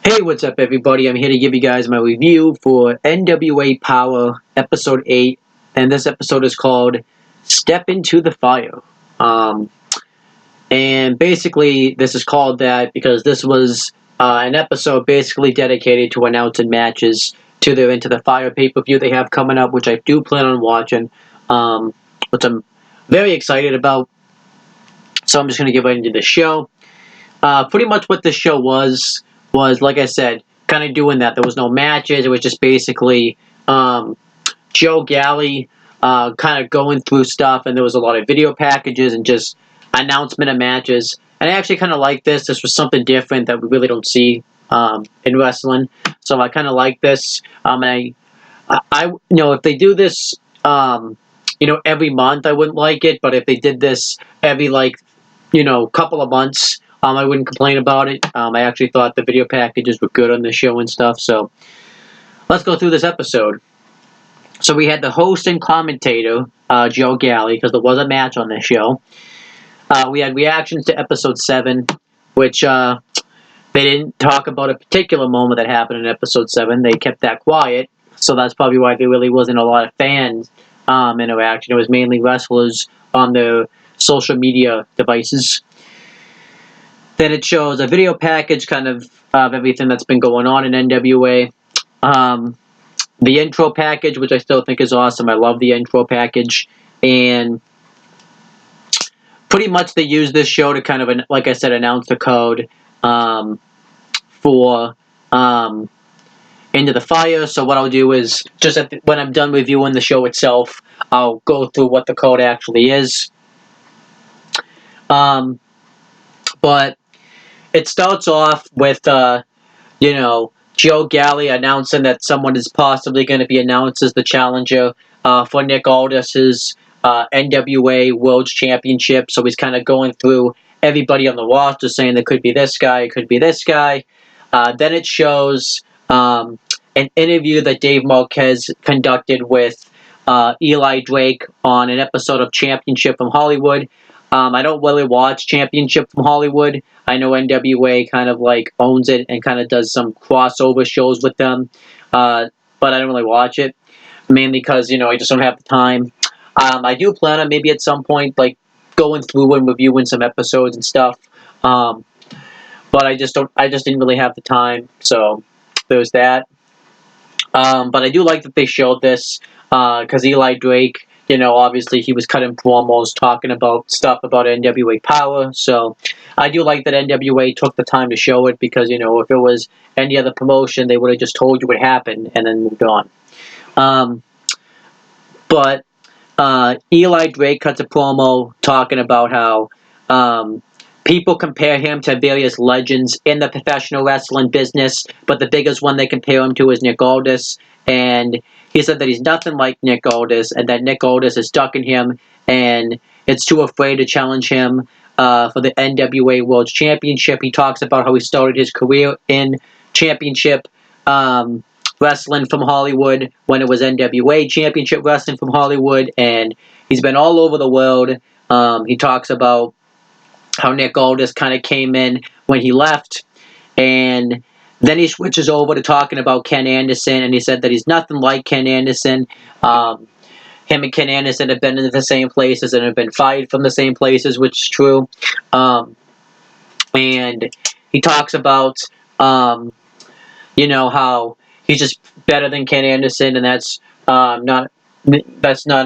Hey, what's up, everybody? I'm here to give you guys my review for NWA Powerrr Episode 8, and this episode is called Step Into the Fire. Um, and basically, this is called that because this was an episode basically dedicated to announcing matches to their Into the Fire pay-per-view they have coming up, which I do plan on watching, which I'm very excited about. So I'm just going to get right into the show. Pretty much what the show was, like I said, kind of doing that. There was no matches. It was just basically Joe Galley kind of going through stuff, and there was a lot of video packages and just announcement of matches. And I actually kind of like this. This was something different that we really don't see in wrestling. So I kind of like this. And if they do this, every month, I wouldn't like it. But if they did this every couple of months, I wouldn't complain about it. I actually thought the video packages were good on the show and stuff. So let's go through this episode. So we had the host and commentator, Joe Galley, because there was a match on this show. We had reactions to episode 7, which they didn't talk about a particular moment that happened in episode 7. They kept that quiet. So that's probably why there really wasn't a lot of fans interaction. It was mainly wrestlers on their social media devices. Then it shows a video package kind of everything that's been going on in NWA. The intro package, which I still think is awesome. I love the intro package. And pretty much they use this show to kind of, like I said, announce the code for Into the Fire. So what I'll do is, just when I'm done reviewing the show itself, I'll go through what the code actually is. But it starts off with, Joe Galley announcing that someone is possibly going to be announced as the challenger for Nick Aldis's NWA World Championship. So he's kind of going through everybody on the roster saying there could be this guy, it could be this guy. Then it shows an interview that Dave Marquez conducted with Eli Drake on an episode of Championship from Hollywood. I don't really watch Championship from Hollywood. I know NWA kind of owns it and kind of does some crossover shows with them, but I don't really watch it, mainly because I just don't have the time. I do plan on maybe at some point going through and reviewing some episodes and stuff, but I just didn't really have the time. So there's that. But I do like that they showed this because Eli Drake. Obviously he was cutting promos talking about stuff about NWA Powerrr. So I do like that NWA took the time to show it because, if it was any other promotion, they would have just told you what happened and then moved on. But Eli Drake cuts a promo talking about how people compare him to various legends in the professional wrestling business, but the biggest one they compare him to is Nick Aldis. And he said that he's nothing like Nick Aldis, and that Nick Aldis is ducking him, and it's too afraid to challenge him for the NWA World Championship. He talks about how he started his career in championship wrestling from Hollywood when it was NWA Championship Wrestling from Hollywood, and he's been all over the world. He talks about how Nick Aldis kind of came in when he left, and then he switches over to talking about Ken Anderson, and he said that he's nothing like Ken Anderson. Him and Ken Anderson have been in the same places and have been fired from the same places, which is true. And he talks about, how he's just better than Ken Anderson, and that's not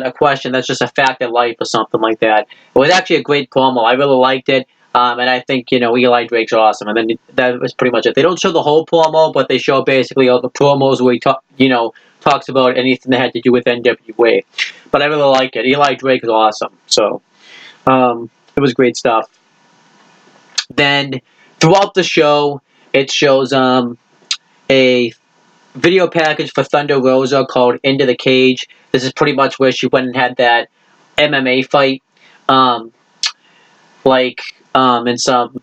a question. That's just a fact of life or something like that. It was actually a great promo. I really liked it. And I think, Eli Drake's awesome. And then that was pretty much it. They don't show the whole promo, but they show basically all the promos where he talks about anything that had to do with NWA. But I really like it. Eli Drake is awesome. So, it was great stuff. Then, throughout the show, it shows a video package for Thunder Rosa called Into the Cage. This is pretty much where she went and had that MMA fight. In some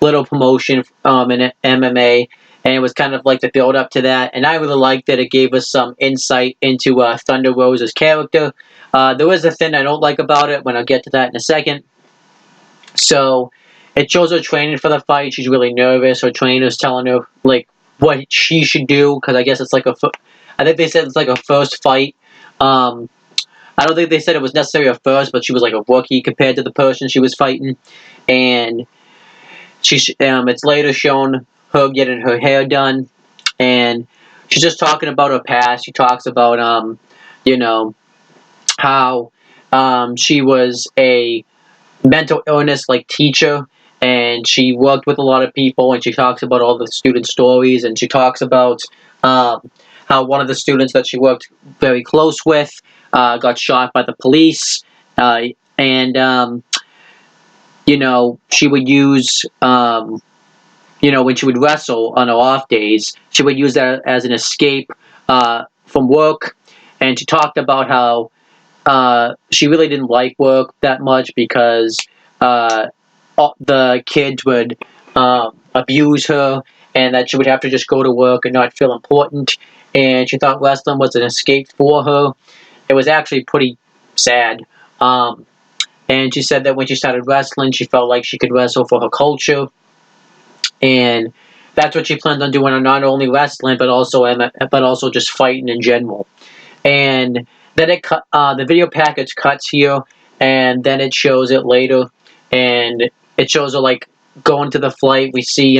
little promotion in MMA, and it was kind of like the build up to that, and I really liked that it gave us some insight into Thunder Rosa's character. There is a thing I don't like about it, when I'll get to that in a second. So it shows her training for the fight. She's really nervous. Her trainer's telling her like what she should do because I guess it's like I think they said it's like a first fight. I don't think they said it was necessarily a first, but she was like a rookie compared to the person she was fighting, and it's later shown her getting her hair done, and she's just talking about her past. She talks about you know how she was a mental illness like teacher, and she worked with a lot of people, and she talks about all the student stories, and she talks about how one of the students that she worked very close with got shot by the police, and she would use when she would wrestle on her off days, she would use that as an escape from work, and she talked about how she really didn't like work that much because the kids would abuse her, and that she would have to just go to work and not feel important. And she thought wrestling was an escape for her. It was actually pretty sad. And she said that when she started wrestling, she felt like she could wrestle for her culture, and that's what she planned on doing. Not only wrestling, but also just fighting in general. And then the video package cuts here, and then it shows it later, and it shows her like going to the flight. We see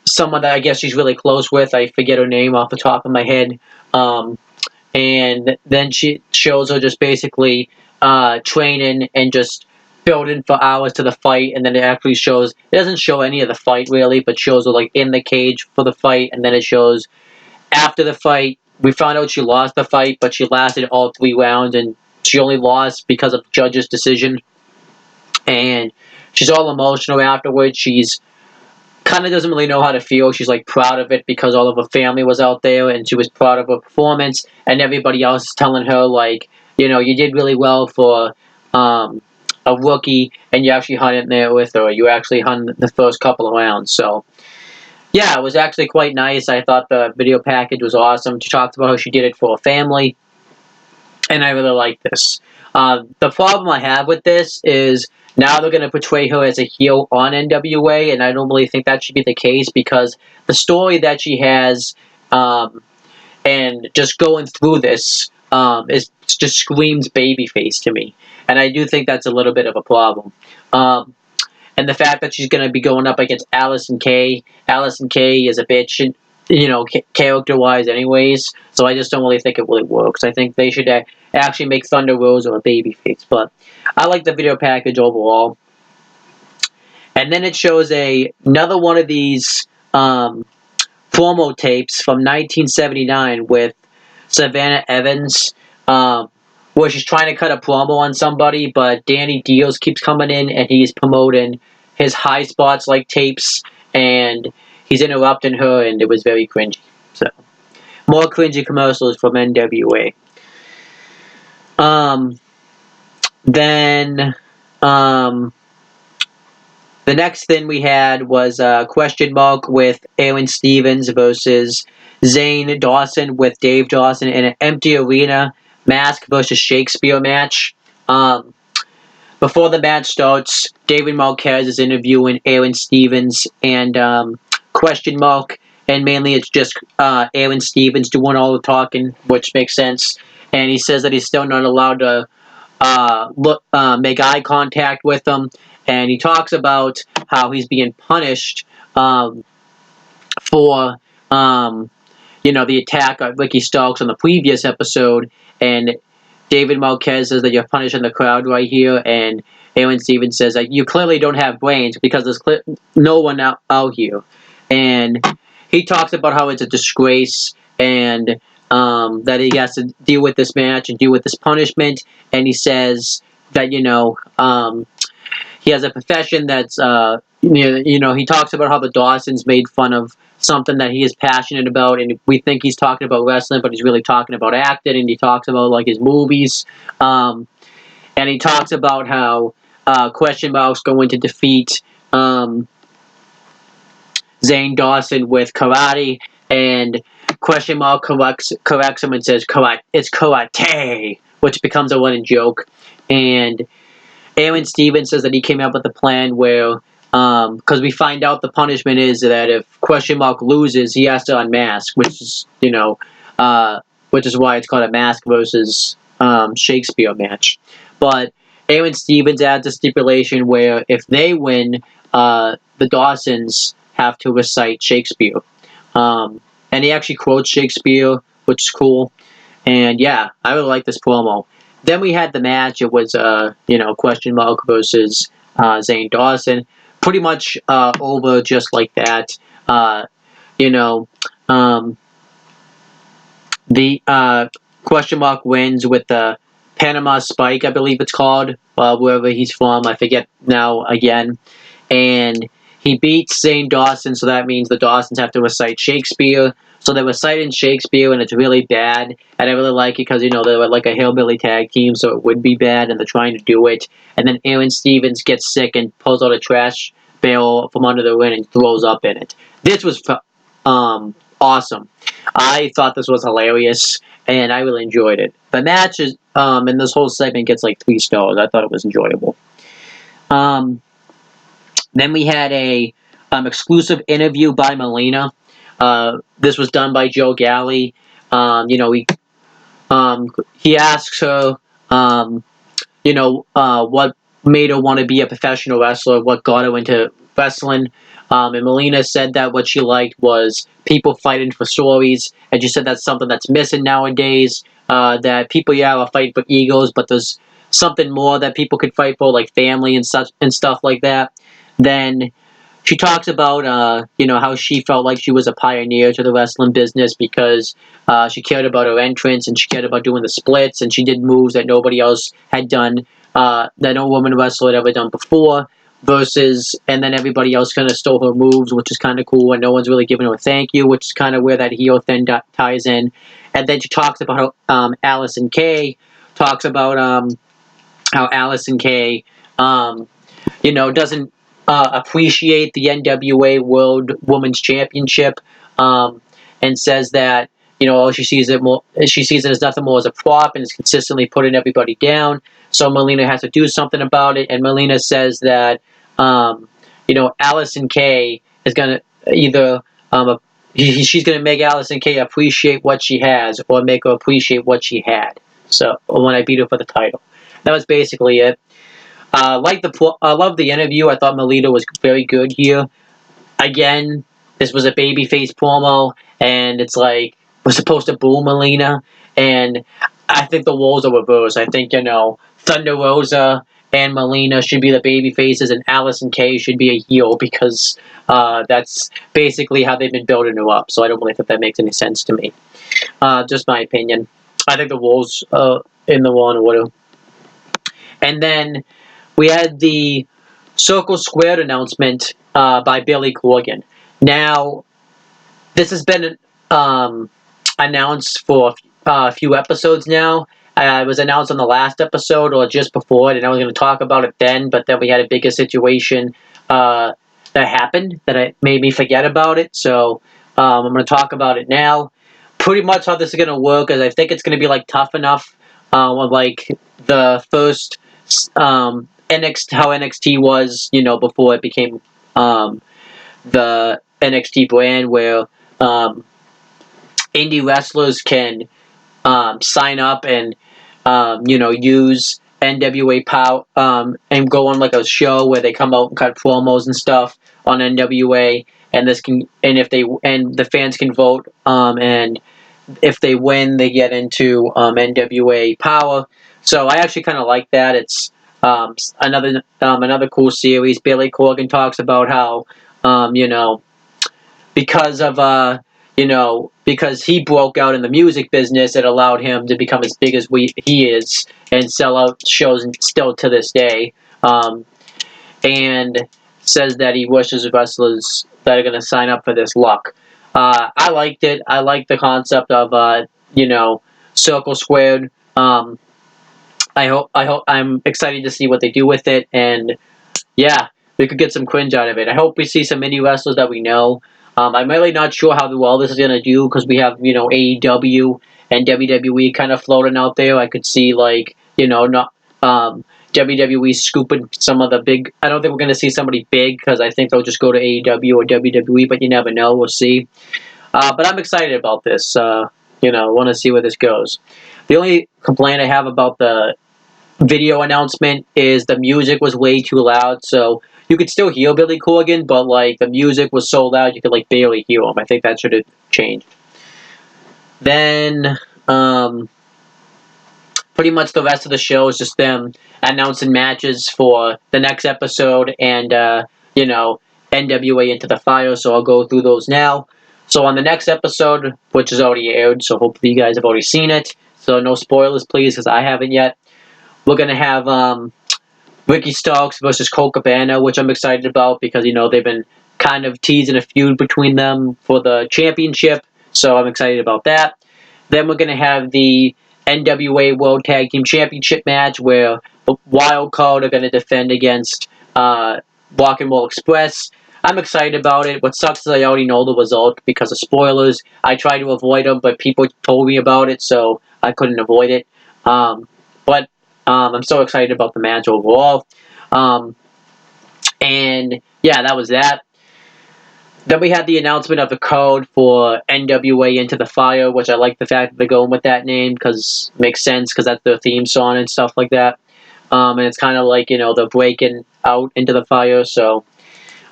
someone that I guess she's really close with. I forget her name off the top of my head. And then she shows her just basically training and just building for hours to the fight, and then it doesn't show any of the fight really, but shows her like in the cage for the fight, and then it shows after the fight. We found out she lost the fight, but she lasted all 3 rounds, and she only lost because of the judge's decision. And she's all emotional afterwards. She's kind of doesn't really know how to feel. She's like proud of it because all of her family was out there, and she was proud of her performance, and everybody else is telling her like, you did really well for a rookie, and you actually hung in there with her. You actually hung the first couple of rounds. So yeah, it was actually quite nice. I thought the video package was awesome. She talked about how she did it for her family, and I really like this. The problem I have with this is now they're going to portray her as a heel on NWA, and I don't really think that should be the case because the story that she has and just going through this just screams babyface to me, and I do think that's a little bit of a problem. And the fact that she's going to be going up against Allison Kay. Allison Kay is a bitch, character-wise anyways, so I just don't really think it really works. I think they should actually make Thunder Rosa a babyface, but I like the video package overall. And then it shows another one of these promo tapes from 1979 with Savannah Evans, where she's trying to cut a promo on somebody, but Danny Diaz keeps coming in, and he's promoting his high spots like tapes, and he's interrupting her, and it was very cringy. So, more cringy commercials from NWA. Then, the next thing we had was a question mark with Aaron Stevens versus Zane Dawson with Dave Dawson in an empty arena mask versus Shakespeare match. Before the match starts, David Marquez is interviewing Aaron Stevens and question mark, and mainly it's just Aaron Stevens doing all the talking, which makes sense. And he says that he's still not allowed to make eye contact with them, and he talks about how he's being punished for the attack on Ricky Starks on the previous episode, and David Marquez says that you're punishing the crowd right here, and Aaron Stevens says that you clearly don't have brains because there's no one out here. And he talks about how it's a disgrace, and that he has to deal with this match and deal with this punishment, and he says that, he has a profession that's, he talks about how the Dawsons made fun of something that he is passionate about, and we think he's talking about wrestling, but he's really talking about acting, and he talks about, like, his movies, and he talks about how question mark's going to defeat Zane Dawson with karate, and question mark corrects him and says, it's karate, which becomes a running joke, and Aaron Stevens says that he came up with a plan where, because we find out the punishment is that if Question Mark loses, he has to unmask, which is, which is why it's called a mask versus Shakespeare match. But Aaron Stevens adds a stipulation where if they win, the Dawsons have to recite Shakespeare. And he actually quotes Shakespeare, which is cool. And yeah, I really like this promo. Then we had the match. It was, Question Mark versus Zane Dawson. Pretty much over just like that. You know, the Question Mark wins with the Panama Spike, I believe it's called, wherever he's from. I forget now again. And he beats Zane Dawson, so that means the Dawsons have to recite Shakespeare. So they're reciting Shakespeare, and it's really bad. And I really like it because, they're like a hillbilly tag team, so it would be bad, and they're trying to do it. And then Aaron Stevens gets sick and pulls out a trash barrel from under the ring and throws up in it. This was awesome. I thought this was hilarious, and I really enjoyed it. The match is, and this whole segment gets like 3 stars. I thought it was enjoyable. Then we had a exclusive interview by Melina. This was done by Joe Galli. He asks her, what made her want to be a professional wrestler, what got her into wrestling. And Melina said that what she liked was people fighting for stories, and she said that's something that's missing nowadays. That people, are fighting for egos, but there's something more that people could fight for, like family and such and stuff like that. Then she talks about, how she felt like she was a pioneer to the wrestling business because she cared about her entrance and she cared about doing the splits, and she did moves that nobody else had done, that no woman wrestler had ever done before. And then everybody else kind of stole her moves, which is kind of cool, and no one's really giving her a thank you, which is kind of where that heel thing ties in. And then she talks about how Allison Kay talks about how Allison Kay, doesn't appreciate the NWA World Women's Championship, and says that she sees it as nothing more as a prop and is consistently putting everybody down. So Melina has to do something about it, and Melina says that Allison Kay is gonna either she's gonna make Allison Kay appreciate what she has or make her appreciate what she had. So when I beat her for the title, that was basically it. I love the interview. I thought Melina was very good here. Again, this was a babyface promo, and it's like we're supposed to boo Melina, and I think the roles are reversed. I think Thunder Rosa and Melina should be the baby faces, and Allison Kay should be a heel because that's basically how they've been building her up. So I don't really think that makes any sense to me. Just my opinion. I think the roles in the wrong order. And then we had the Circle Squared announcement by Billy Corgan. Now, this has been announced for a few episodes now. It was announced on the last episode or just before it, and I was going to talk about it then, but then we had a bigger situation that happened that made me forget about it. So I'm going to talk about it now. Pretty much how this is going to work is I think it's going to be like Tough Enough, like the first how NXT was, before it became the NXT brand, where indie wrestlers can sign up and use NWA Power and go on like a show where they come out and cut promos and stuff on NWA, and the fans can vote, and if they win, they get into NWA Power. So I actually kind of like that. It's another cool series. Billy Corgan talks about how because he broke out in the music business, it allowed him to become as big as he is and sell out shows still to this day. And says that he wishes wrestlers that are going to sign up for this luck. I liked it. I liked the concept of Circle Squared. I'm excited to see what they do with it, and yeah, we could get some cringe out of it. I hope we see some indie wrestlers that we know. I'm really not sure how well this is going to do because we have, AEW and WWE kind of floating out there. I could see, WWE scooping some of the big. I don't think we're going to see somebody big because I think they'll just go to AEW or WWE, but you never know. We'll see. But I'm excited about this. Want to see where this goes. The only complaint I have about the video announcement is the music was way too loud. So you could still hear Billy Corgan, but like the music was so loud you could like barely hear him. I think that should have changed. Then, pretty much the rest of the show is just them announcing matches for the next episode and, NWA Into the Fire, so I'll go through those now. So on the next episode, which is already aired, so hopefully you guys have already seen it, so no spoilers please, because I haven't yet. We're going to have Ricky Starks versus Colt Cabana, which I'm excited about because, they've been kind of teasing a feud between them for the championship, so I'm excited about that. Then we're going to have the NWA World Tag Team Championship match where the Wild Card are going to defend against Rock and Roll Express. I'm excited about it. What sucks is I already know the result because of spoilers. I tried to avoid them, but people told me about it, so I couldn't avoid it. But I'm so excited about the match overall. And yeah, that was that. Then we had the announcement of the code for NWA Into the Fire, which I like the fact that they're going with that name because it makes sense because that's their theme song and stuff like that. And it's kind of like, they're breaking out into the fire. So,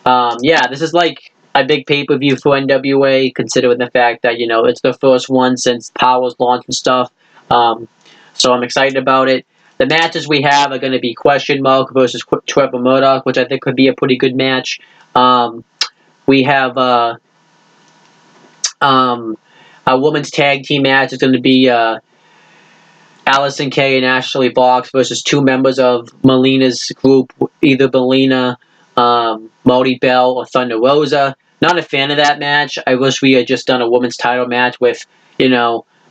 this is like a big pay-per-view for NWA, considering the fact that, it's their first one since Powerrr's launch and stuff. So I'm excited about it. The matches we have are going to be Question Mark versus Trevor Murdoch, which I think could be a pretty good match. We have a women's tag team match. It's going to be Allison Kay and Ashley Box versus two members of Melina's group, either Melina, Marty Bell, or Thunder Rosa. Not a fan of that match. I wish we had just done a women's title match with,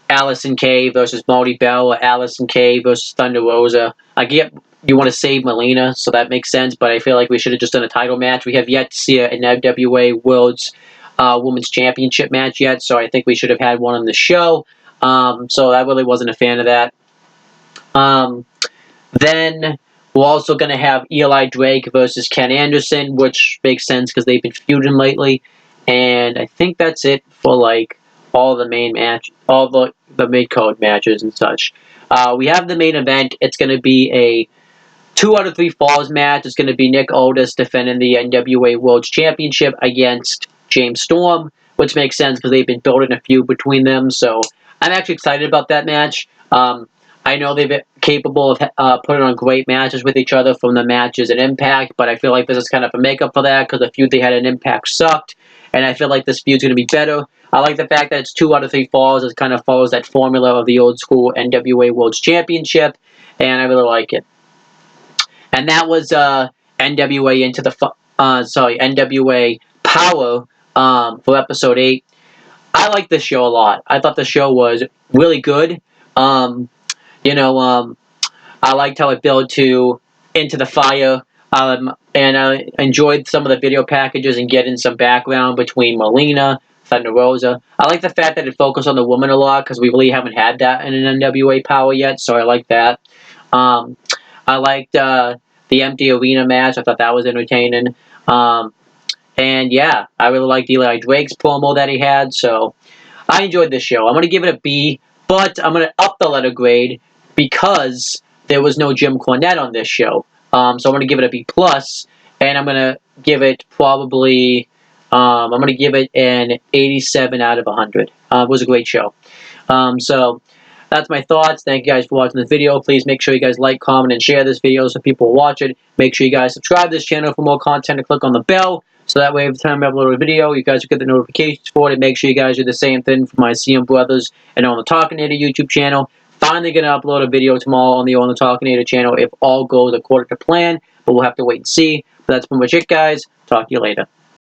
Allison Kay versus Marty Bell or Allison Kay versus Thunder Rosa. I get you want to save Melina, so that makes sense, but I feel like we should have just done a title match. We have yet to see an NWA World's Women's Championship match yet, so I think we should have had one on the show. So I really wasn't a fan of that. Then we're also going to have Eli Drake versus Ken Anderson, which makes sense because they've been feuding lately. And I think that's it for like all the main match, all the mid-card matches and such. We have the main event. It's going to be a 2 out of 3 falls match. It's going to be Nick Aldis defending the NWA World Championship against James Storm, which makes sense because they've been building a feud between them. So I'm actually excited about that match. I know they've been capable of putting on great matches with each other from the matches at Impact, but I feel like this is kind of a makeup for that because the feud they had at Impact sucked, and I feel like this feud's going to be better. I like the fact that it's 2 out of 3 falls. It kind of follows that formula of the old school NWA World Championship, and I really like it. And that was NWA NWA Powerrr for episode 8. I like this show a lot. I thought the show was really good. I liked how it built to Into the Fire. And I enjoyed some of the video packages and getting some background between Melina, Thunder Rosa. I like the fact that it focused on the woman a lot because we really haven't had that in an NWA Powerrr yet, so I like that. I liked the empty arena match. I thought that was entertaining. And yeah, I really liked Eli Drake's promo that he had, so I enjoyed this show. I'm going to give it a B, but I'm going to up the letter grade because there was no Jim Cornette on this show. So I'm going to give it a B+, and I'm going to give it probably, I'm going to give it an 87 out of 100. It was a great show. So that's my thoughts. Thank you guys for watching this video. Please make sure you guys like, comment, and share this video so people watch it. Make sure you guys subscribe to this channel for more content and click on the bell. So that way every time I upload a video, you guys will get the notifications for it. And make sure you guys do the same thing for my CM Brothers and On the Talkinator YouTube channel. Finally going to upload a video tomorrow on the On the Talkinator channel if all goes according to plan. But we'll have to wait and see. But that's pretty much it, guys. Talk to you later.